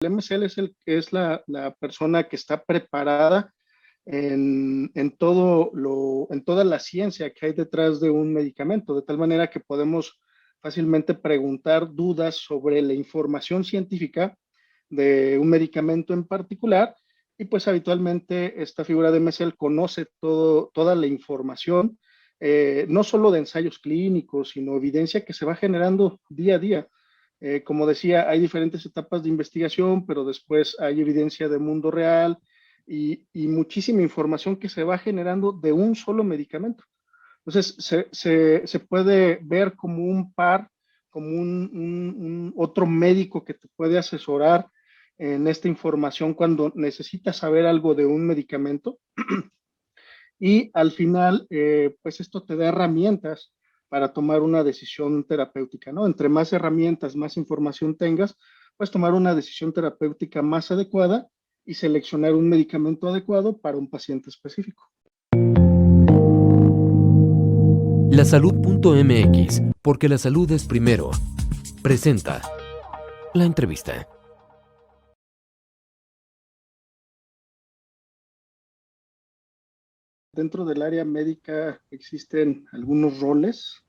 El MSL es la persona que está preparada en toda la ciencia que hay detrás de un medicamento, de tal manera que podemos fácilmente preguntar dudas sobre la información científica de un medicamento en particular, y pues habitualmente esta figura de MSL conoce toda la información, no solo de ensayos clínicos, sino evidencia que se va generando día a día. Como decía, hay diferentes etapas de investigación, pero después hay evidencia de mundo real y muchísima información que se va generando de un solo medicamento. Entonces, se puede ver como un par, como un otro médico que te puede asesorar en esta información cuando necesitas saber algo de un medicamento, y al final, pues esto te da herramientas para tomar una decisión terapéutica, ¿no? Entre más herramientas, más información tengas, pues tomar una decisión terapéutica más adecuada y seleccionar un medicamento adecuado para un paciente específico. Lasalud.mx, porque la salud es primero. Presenta la entrevista. Dentro del área médica existen algunos roles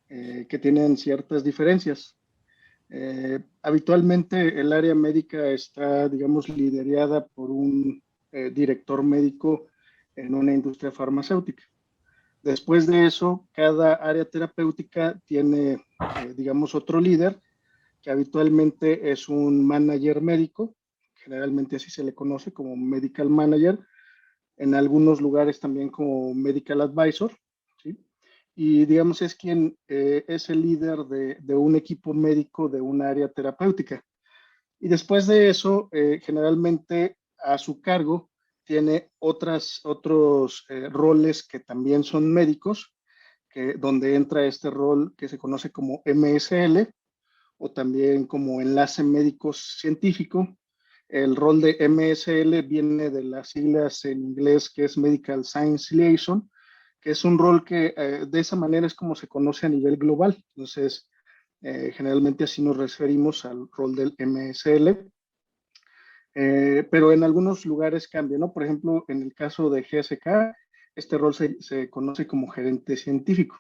que tienen ciertas diferencias. Habitualmente el área médica está, digamos, liderada por un director médico en una industria farmacéutica. Después de eso, cada área terapéutica tiene, digamos, otro líder, que habitualmente es un manager médico, generalmente así se le conoce como medical manager, en algunos lugares también como medical advisor, ¿sí? Y digamos es quien es el líder de un equipo médico de un área terapéutica. Y después de eso, generalmente a su cargo tiene otros roles que también son médicos, donde entra este rol que se conoce como MSL o también como enlace médico científico. El rol de MSL viene de las siglas en inglés, que es Medical Science Liaison, que es un rol que de esa manera es como se conoce a nivel global. Entonces, generalmente así nos referimos al rol del MSL, pero en algunos lugares cambia, ¿no? Por ejemplo, en el caso de GSK, este rol se conoce como gerente científico.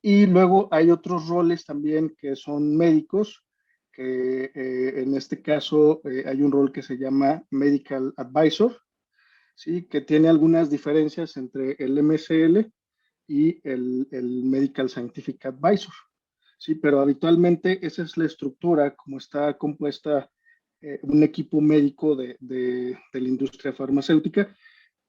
Y luego hay otros roles también que son médicos, que en este caso hay un rol que se llama Medical Advisor, ¿sí? Que tiene algunas diferencias entre el MSL y el Medical Scientific Advisor, ¿sí? Pero habitualmente esa es la estructura, como está compuesta un equipo médico de la industria farmacéutica,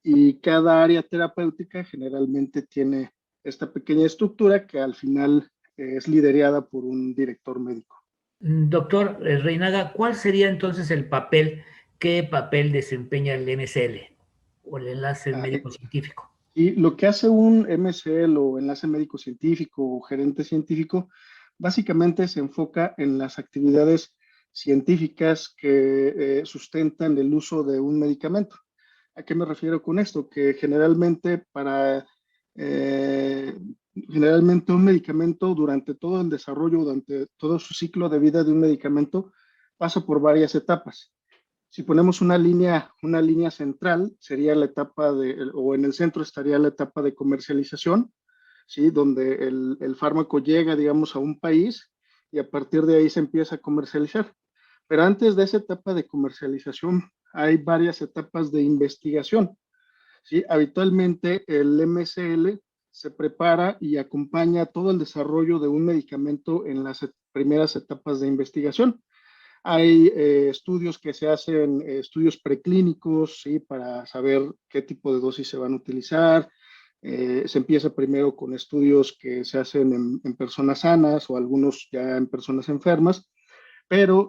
y cada área terapéutica generalmente tiene esta pequeña estructura que al final es liderada por un director médico. Doctor Reinaga, ¿cuál sería entonces qué papel desempeña el MSL o el enlace médico científico? Y lo que hace un MSL o enlace médico científico o gerente científico básicamente se enfoca en las actividades científicas que sustentan el uso de un medicamento. ¿A qué me refiero con esto? Que eh, generalmente un medicamento durante todo el desarrollo, durante todo su ciclo de vida de un medicamento, pasa por varias etapas. Si ponemos una línea central, sería la etapa o en el centro estaría la etapa de comercialización, ¿sí? Donde el fármaco llega, digamos, a un país y a partir de ahí se empieza a comercializar. Pero antes de esa etapa de comercialización hay varias etapas de investigación, ¿sí? Habitualmente el MSL se prepara y acompaña todo el desarrollo de un medicamento en las primeras etapas de investigación. Hay estudios que se hacen, estudios preclínicos, ¿sí? Para saber qué tipo de dosis se van a utilizar. Se empieza primero con estudios que se hacen en personas sanas o algunos ya en personas enfermas, pero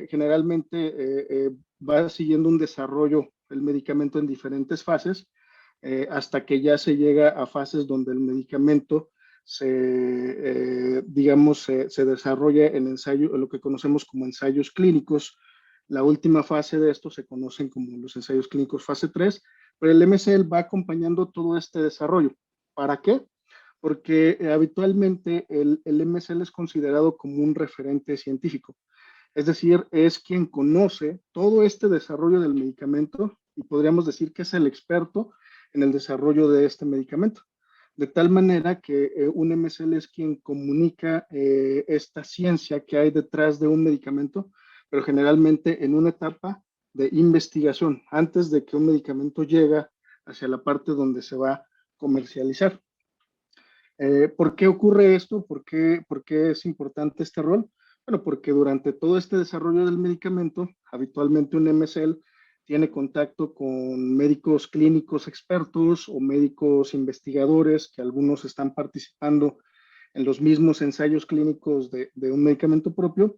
generalmente va siguiendo un desarrollo el medicamento en diferentes fases, hasta que ya se llega a fases donde el medicamento digamos, se desarrolla en ensayo, en lo que conocemos como ensayos clínicos. La última fase de esto se conocen como los ensayos clínicos fase 3, pero el MSL va acompañando todo este desarrollo. ¿Para qué? Porque habitualmente el MSL es considerado como un referente científico. Es decir, es quien conoce todo este desarrollo del medicamento y podríamos decir que es el experto en el desarrollo de este medicamento. De tal manera que un MSL es quien comunica esta ciencia que hay detrás de un medicamento, pero generalmente en una etapa de investigación, antes de que un medicamento llega hacia la parte donde se va a comercializar. ¿Por qué ocurre esto? ¿Por qué es importante este rol? Bueno, porque durante todo este desarrollo del medicamento, habitualmente un MSL tiene contacto con médicos clínicos expertos o médicos investigadores, que algunos están participando en los mismos ensayos clínicos de un medicamento propio,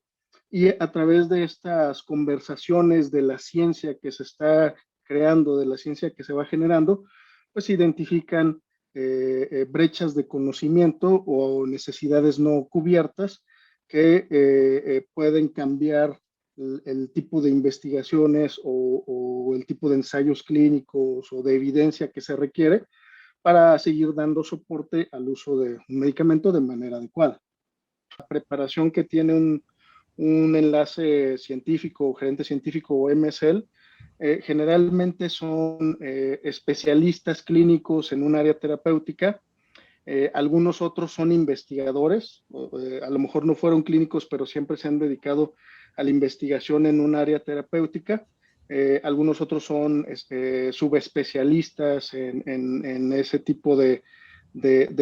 y a través de estas conversaciones de la ciencia que se está creando, de la ciencia que se va generando, pues identifican brechas de conocimiento o necesidades no cubiertas que pueden cambiar el tipo de investigaciones o el tipo de ensayos clínicos o de evidencia que se requiere para seguir dando soporte al uso de un medicamento de manera adecuada. La preparación que tiene un enlace científico, gerente científico o MSL, generalmente son especialistas clínicos en un área terapéutica. Algunos otros son investigadores, a lo mejor no fueron clínicos, pero siempre se han dedicado a la investigación en un área terapéutica. Algunos otros son subespecialistas en ese tipo de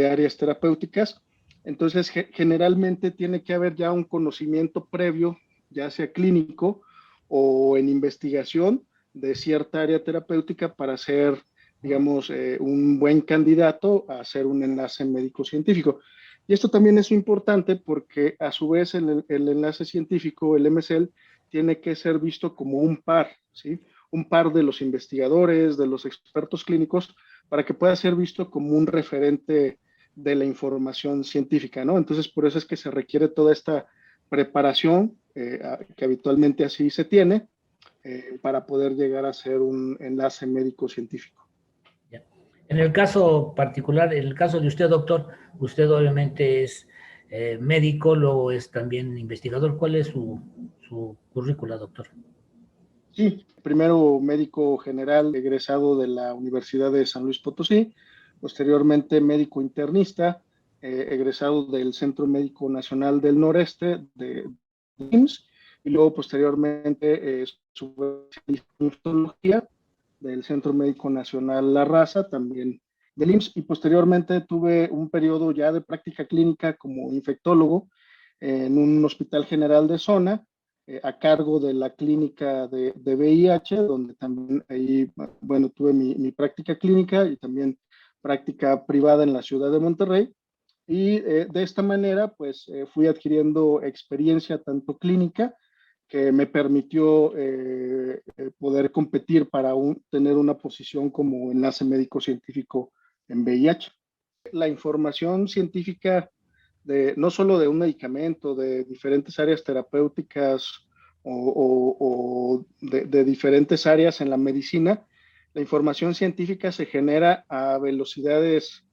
áreas terapéuticas. Entonces, generalmente tiene que haber ya un conocimiento previo, ya sea clínico o en investigación de cierta área terapéutica para ser, digamos, un buen candidato a hacer un enlace médico-científico. Y esto también es importante porque a su vez el enlace científico, el MSL, tiene que ser visto como un par, ¿sí? Un par de los investigadores, de los expertos clínicos, para que pueda ser visto como un referente de la información científica, ¿no? Entonces, por eso es que se requiere toda esta preparación, que habitualmente así se tiene, para poder llegar a ser un enlace médico-científico. En el caso particular, en el caso de usted, doctor, usted obviamente es médico, luego es también investigador. ¿Cuál es su currícula, doctor? Sí, primero médico general egresado de la Universidad de San Luis Potosí, posteriormente médico internista, egresado del Centro Médico Nacional del Noreste de IMSS, y luego posteriormente subespecialista en oftalmología del Centro Médico Nacional La Raza, también del IMSS, y posteriormente tuve un periodo ya de práctica clínica como infectólogo en un hospital general de zona, a cargo de la clínica de VIH, donde también ahí, bueno, tuve mi práctica clínica y también práctica privada en la ciudad de Monterrey. Y de esta manera, pues fui adquiriendo experiencia tanto clínica que me permitió poder competir para tener una posición como enlace médico-científico en VIH. La información científica no solo de un medicamento, de diferentes áreas terapéuticas o de diferentes áreas en la medicina, la información científica se genera a velocidades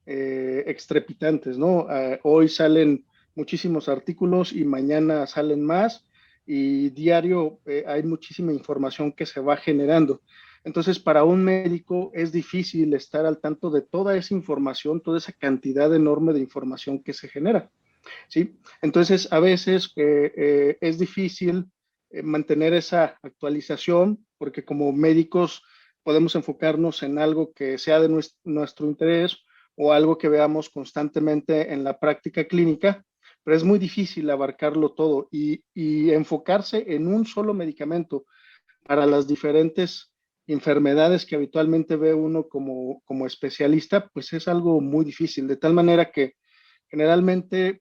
extrepitantes, ¿no? Hoy salen muchísimos artículos y mañana salen más y diario hay muchísima información que se va generando. Entonces, para un médico es difícil estar al tanto de toda esa información, toda esa cantidad enorme de información que se genera, ¿sí? Entonces, a veces es difícil mantener esa actualización porque como médicos podemos enfocarnos en algo que sea de nuestro interés o algo que veamos constantemente en la práctica clínica, pero es muy difícil abarcarlo todo y enfocarse en un solo medicamento para las diferentes enfermedades que habitualmente ve uno como especialista, pues es algo muy difícil, de tal manera que generalmente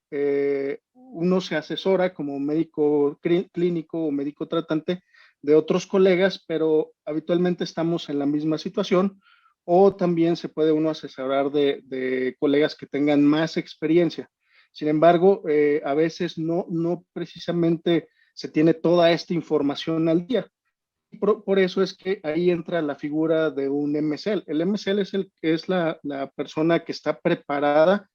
uno se asesora como médico clínico o médico tratante de otros colegas, pero habitualmente estamos en la misma situación, o también se puede uno asesorar de colegas que tengan más experiencia. Sin embargo, a veces no precisamente se tiene toda esta información al día. Por eso es que ahí entra la figura de un MSL. El MSL es la persona que está preparada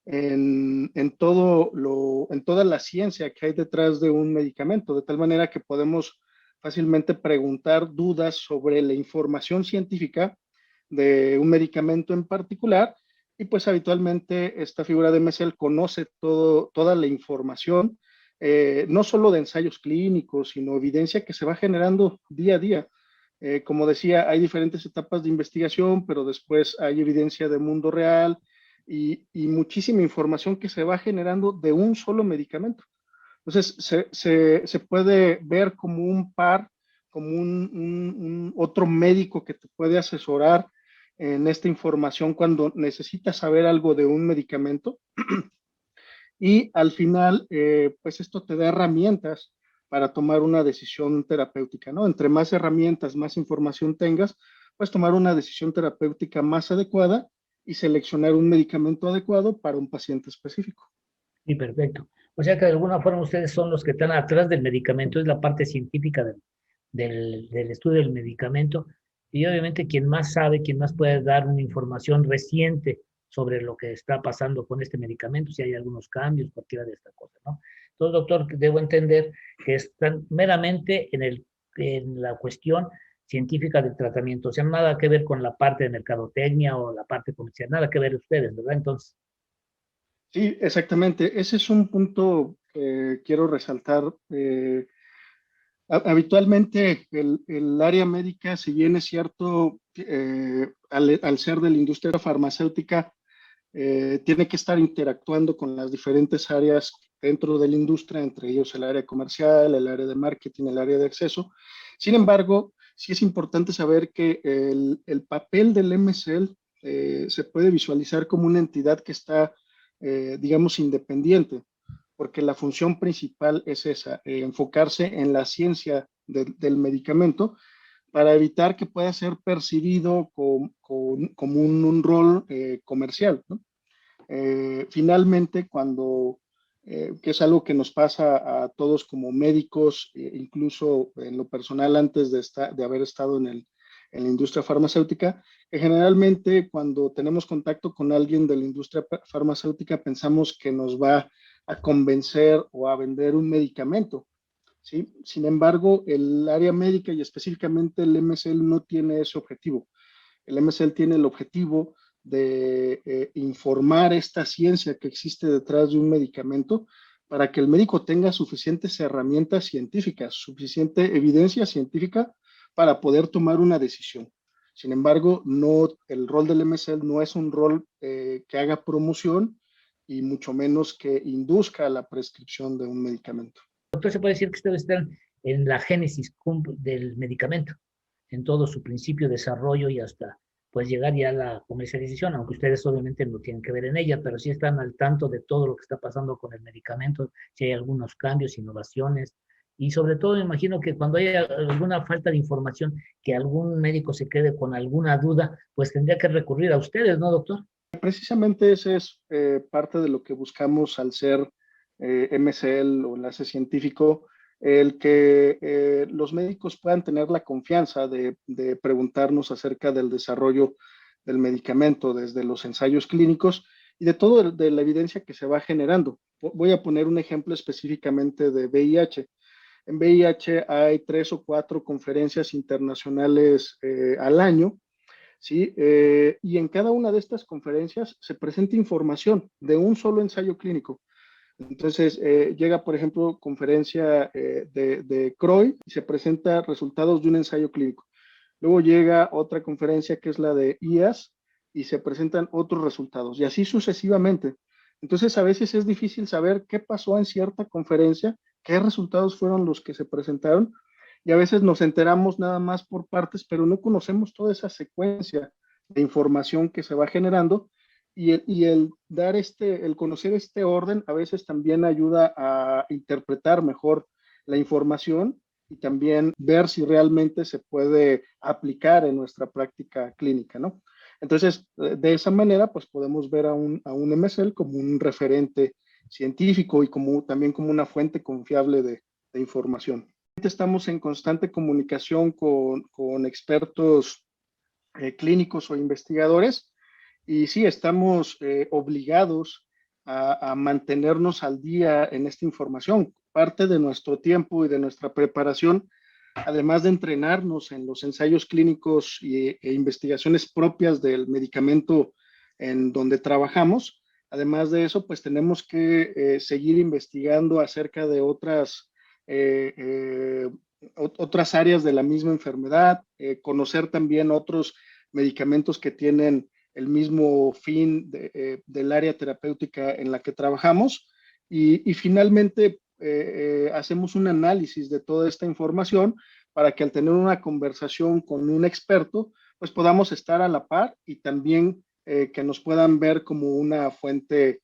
en toda la ciencia que hay detrás de un medicamento, de tal manera que podemos fácilmente preguntar dudas sobre la información científica de un medicamento en particular, y pues habitualmente esta figura de MSL conoce toda la información, no solo de ensayos clínicos, sino evidencia que se va generando día a día. Como decía, hay diferentes etapas de investigación, pero después hay evidencia de mundo real y muchísima información que se va generando de un solo medicamento. Entonces, se puede ver como un par, como un otro médico que te puede asesorar en esta información cuando necesitas saber algo de un medicamento. Y al final, pues esto te da herramientas para tomar una decisión terapéutica, ¿no? Entre más herramientas, más información tengas, pues tomar una decisión terapéutica más adecuada y seleccionar un medicamento adecuado para un paciente específico. Sí, perfecto. O sea que de alguna forma ustedes son los que están atrás del medicamento, es la parte científica del estudio del medicamento, y obviamente quien más sabe, quien más puede dar una información reciente sobre lo que está pasando con este medicamento, si hay algunos cambios, cualquiera de estas cosas, ¿no? Entonces, doctor, debo entender que están meramente en la cuestión científica del tratamiento, o sea, nada que ver con la parte de mercadotecnia o la parte comercial, nada que ver ustedes, ¿verdad? Entonces, Sí, exactamente. Ese es un punto que quiero resaltar. Habitualmente el área médica, si bien es cierto, al ser de la industria farmacéutica, tiene que estar interactuando con las diferentes áreas dentro de la industria, entre ellos el área comercial, el área de marketing, el área de acceso. Sin embargo, sí es importante saber que el papel del MSL se puede visualizar como una entidad que está, digamos, independiente, porque la función principal es esa, enfocarse en la ciencia del medicamento para evitar que pueda ser percibido como un rol comercial, ¿no? Finalmente, que es algo que nos pasa a todos como médicos, incluso en lo personal antes de haber estado en la industria farmacéutica, que generalmente cuando tenemos contacto con alguien de la industria farmacéutica pensamos que nos va a convencer o a vender un medicamento, ¿sí? Sin embargo, el área médica y específicamente el MSL no tiene ese objetivo. El MSL tiene el objetivo de informar esta ciencia que existe detrás de un medicamento para que el médico tenga suficientes herramientas científicas, suficiente evidencia científica para poder tomar una decisión. Sin embargo, el rol del MSL no es un rol que haga promoción y mucho menos que induzca la prescripción de un medicamento. doctor, se puede decir que ustedes están en la génesis del medicamento, en todo su principio, desarrollo y hasta pues llegar ya a la comercialización, aunque ustedes obviamente no tienen que ver en ella, pero sí están al tanto de todo lo que está pasando con el medicamento, si hay algunos cambios, innovaciones, y sobre todo me imagino que cuando haya alguna falta de información, que algún médico se quede con alguna duda, pues tendría que recurrir a ustedes, ¿no, doctor? Precisamente ese es parte de lo que buscamos al ser MSL o enlace científico, el que los médicos puedan tener la confianza de preguntarnos acerca del desarrollo del medicamento desde los ensayos clínicos y de toda la evidencia que se va generando. Voy a poner un ejemplo específicamente de VIH. En VIH hay 3 o 4 conferencias internacionales al año. ¿Sí? Y en cada una de estas conferencias se presenta información de un solo ensayo clínico. Entonces, llega, por ejemplo, conferencia de CROI y se presenta resultados de un ensayo clínico. Luego llega otra conferencia que es la de IAS y se presentan otros resultados y así sucesivamente. Entonces, a veces es difícil saber qué pasó en cierta conferencia, qué resultados fueron los que se presentaron y a veces nos enteramos nada más por partes, pero no conocemos toda esa secuencia de información que se va generando y el conocer este orden a veces también ayuda a interpretar mejor la información y también ver si realmente se puede aplicar en nuestra práctica clínica, ¿no? Entonces, de esa manera, pues podemos ver a un MSL como un referente científico y también como una fuente confiable de información. Estamos en constante comunicación con expertos clínicos o investigadores y sí, estamos obligados a mantenernos al día en esta información. Parte de nuestro tiempo y de nuestra preparación, además de entrenarnos en los ensayos clínicos e investigaciones propias del medicamento en donde trabajamos, además de eso, pues tenemos que seguir investigando acerca de otras áreas de la misma enfermedad, conocer también otros medicamentos que tienen el mismo fin del área terapéutica en la que trabajamos y finalmente hacemos un análisis de toda esta información para que al tener una conversación con un experto, pues podamos estar a la par y también que nos puedan ver como una fuente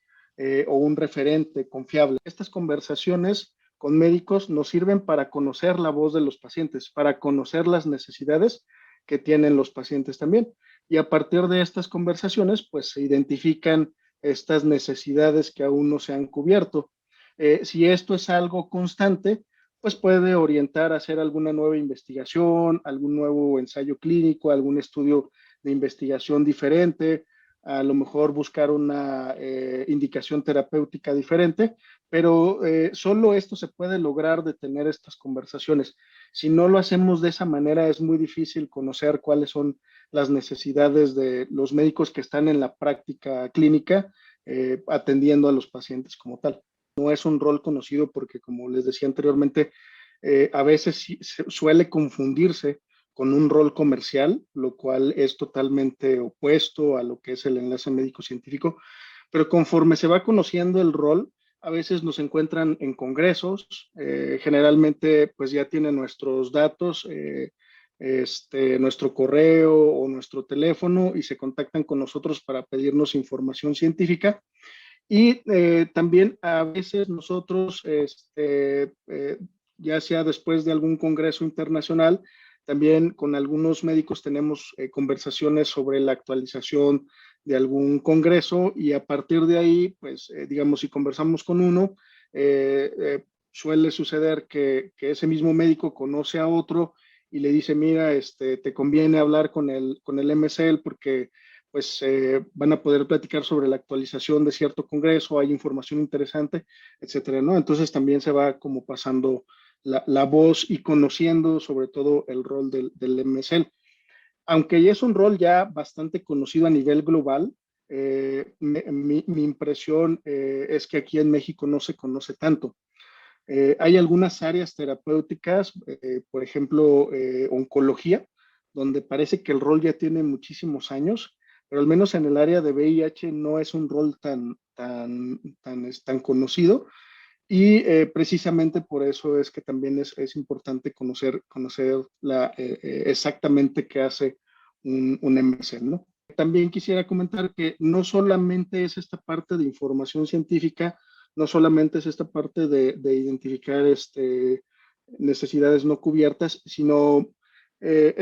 o un referente confiable. Estas conversaciones con médicos nos sirven para conocer la voz de los pacientes, para conocer las necesidades que tienen los pacientes también. Y a partir de estas conversaciones, pues se identifican estas necesidades que aún no se han cubierto. Si esto es algo constante, pues puede orientar a hacer alguna nueva investigación, algún nuevo ensayo clínico, algún estudio de investigación diferente, a lo mejor buscar una indicación terapéutica diferente, pero solo esto se puede lograr de tener estas conversaciones. Si no lo hacemos de esa manera, es muy difícil conocer cuáles son las necesidades de los médicos que están en la práctica clínica atendiendo a los pacientes como tal. No es un rol conocido porque, como les decía anteriormente, a veces sí, suele confundirse con un rol comercial, lo cual es totalmente opuesto a lo que es el enlace médico-científico, pero conforme se va conociendo el rol, a veces nos encuentran en congresos, generalmente pues ya tienen nuestros datos, nuestro correo o nuestro teléfono y se contactan con nosotros para pedirnos información científica. Y también a veces nosotros, ya sea después de algún congreso internacional, también con algunos médicos tenemos conversaciones sobre la actualización de algún congreso y a partir de ahí, pues, digamos, si conversamos con uno, suele suceder que ese mismo médico conoce a otro y le dice, mira, te conviene hablar con el MSL porque pues van a poder platicar sobre la actualización de cierto congreso, hay información interesante, etcétera, ¿no? Entonces también se va como pasando la voz y conociendo sobre todo el rol del MSL. Aunque ya es un rol ya bastante conocido a nivel global, mi impresión es que aquí en México no se conoce tanto. Hay algunas áreas terapéuticas, por ejemplo, oncología, donde parece que el rol ya tiene muchísimos años, pero al menos en el área de VIH no es un rol tan conocido y precisamente por eso es que también es importante conocer exactamente qué hace un MSL, ¿no? También quisiera comentar que no solamente es esta parte de información científica, no solamente es esta parte de identificar necesidades no cubiertas, sino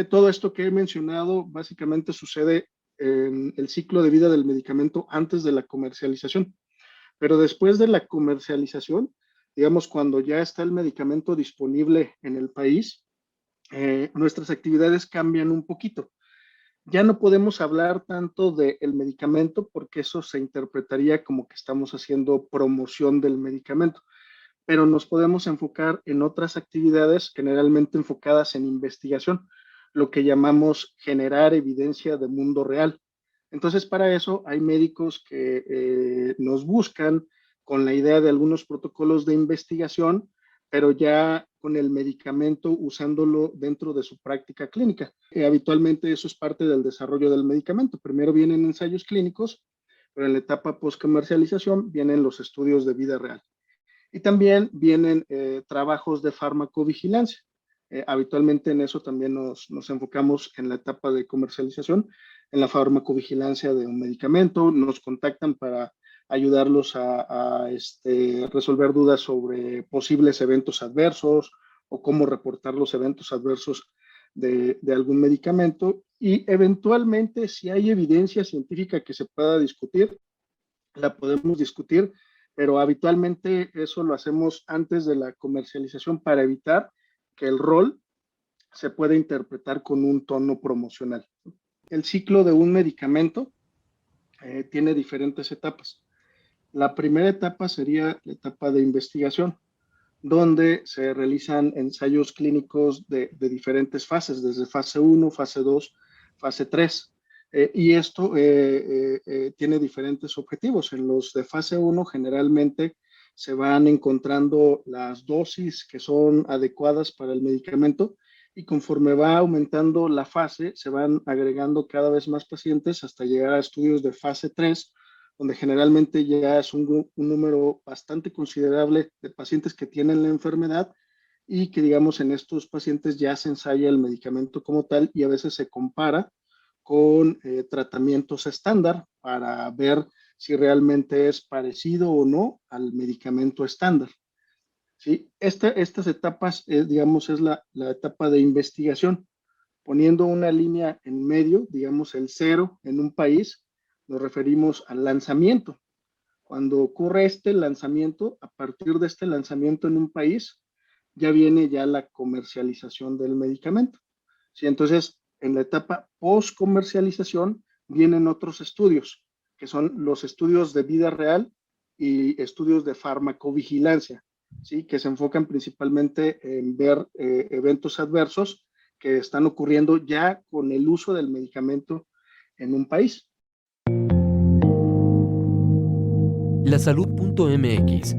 todo esto que he mencionado básicamente sucede en el ciclo de vida del medicamento antes de la comercialización. Pero después de la comercialización, digamos, cuando ya está el medicamento disponible en el país, nuestras actividades cambian un poquito. Ya no podemos hablar tanto del medicamento porque eso se interpretaría como que estamos haciendo promoción del medicamento, pero nos podemos enfocar en otras actividades generalmente enfocadas en investigación, lo que llamamos generar evidencia de mundo real. Entonces, para eso hay médicos que nos buscan con la idea de algunos protocolos de investigación, pero ya con el medicamento usándolo dentro de su práctica clínica. Habitualmente eso es parte del desarrollo del medicamento. Primero vienen ensayos clínicos, pero en la etapa post-comercialización vienen los estudios de vida real. Y también vienen trabajos de farmacovigilancia. Habitualmente en eso también nos enfocamos en la etapa de comercialización, en la farmacovigilancia de un medicamento. Nos contactan para ayudarlos a resolver dudas sobre posibles eventos adversos o cómo reportar los eventos adversos de algún medicamento. Y eventualmente, si hay evidencia científica que se pueda discutir, la podemos discutir, pero habitualmente eso lo hacemos antes de la comercialización para evitar que el rol se pueda interpretar con un tono promocional. El ciclo de un medicamento tiene diferentes etapas. La primera etapa sería la etapa de investigación, donde se realizan ensayos clínicos de diferentes fases, desde fase 1, fase 2, fase 3. Y esto tiene diferentes objetivos. En los de fase 1 generalmente se van encontrando las dosis que son adecuadas para el medicamento y conforme va aumentando la fase, se van agregando cada vez más pacientes hasta llegar a estudios de fase 3, donde generalmente ya es un número bastante considerable de pacientes que tienen la enfermedad y que, digamos, en estos pacientes ya se ensaya el medicamento como tal y a veces se compara con tratamientos estándar para ver si realmente es parecido o no al medicamento estándar. ¿Sí? Estas etapas, digamos, es la etapa de investigación. Poniendo una línea en medio, digamos el 0 en un país, nos referimos al lanzamiento. Cuando ocurre este lanzamiento, a partir de este lanzamiento en un país, ya viene ya la comercialización del medicamento. ¿Sí? Entonces, en la etapa post-comercialización vienen otros estudios, que son los estudios de vida real y estudios de farmacovigilancia, ¿sí? Que se enfocan principalmente en ver eventos adversos que están ocurriendo ya con el uso del medicamento en un país. Lasalud.mx